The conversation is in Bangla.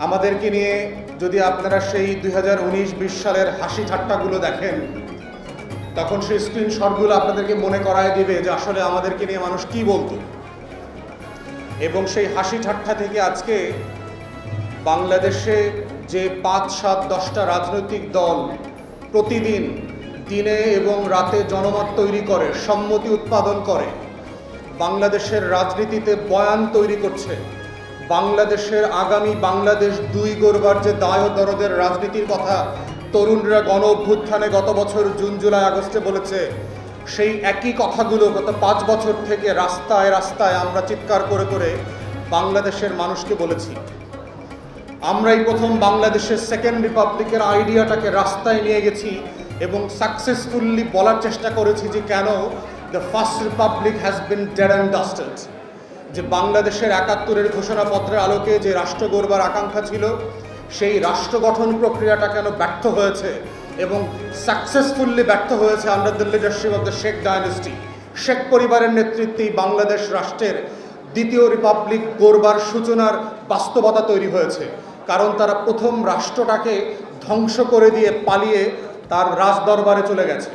আমাদেরকে নিয়ে যদি আপনারা সেই 2019-20 সালের হাসি ঠাট্টাগুলো দেখেন, তখন সেই স্ক্রিনশটগুলো আপনাদেরকে মনে করায় দিবে যে আসলে আমাদেরকে নিয়ে মানুষ কি বলতো। এবং সেই হাসি ঠাট্টা থেকে আজকে বাংলাদেশে যে 5-7-10টা রাজনৈতিক দল প্রতিদিন দিনে এবং রাতে জনমত তৈরি করে, সম্মতি উৎপাদন করে, বাংলাদেশের রাজনীতিতে বয়ান তৈরি করছে, বাংলাদেশের আগামী বাংলাদেশ 2 গড়বার যে দায় ও দরদের রাজনীতির কথা তরুণরা গণ অভ্যুত্থানে গত বছর জুন জুলাই আগস্টে বলেছে, সেই একই কথাগুলো গত 5 বছর থেকে রাস্তায় রাস্তায় আমরা চিৎকার করে করে বাংলাদেশের মানুষকে বলেছি। আমরাই প্রথম বাংলাদেশের সেকেন্ড রিপাবলিকের আইডিয়াটাকে রাস্তায় নিয়ে গেছি এবং সাকসেসফুলি বলার চেষ্টা করেছি যে কেন the first Republic has been dead and dusted, যে বাংলাদেশের 71-এর ঘোষণাপত্রের আলোকে যে রাষ্ট্র গড়বার আকাঙ্ক্ষা ছিল, সেই রাষ্ট্র গঠন প্রক্রিয়াটা কেন ব্যর্থ হয়েছে এবং সাকসেসফুলি ব্যর্থ হয়েছে under the leadership of the Sheikh dynasty. Sheikh পরিবারের নেতৃত্বেই বাংলাদেশ রাষ্ট্রের দ্বিতীয় রিপাবলিক গড়বার সূচনার বাস্তবতা তৈরি হয়েছে, কারণ তারা প্রথম রাষ্ট্রটাকে ধ্বংস করে দিয়ে পালিয়ে তার রাজদরবারে চলে গেছে।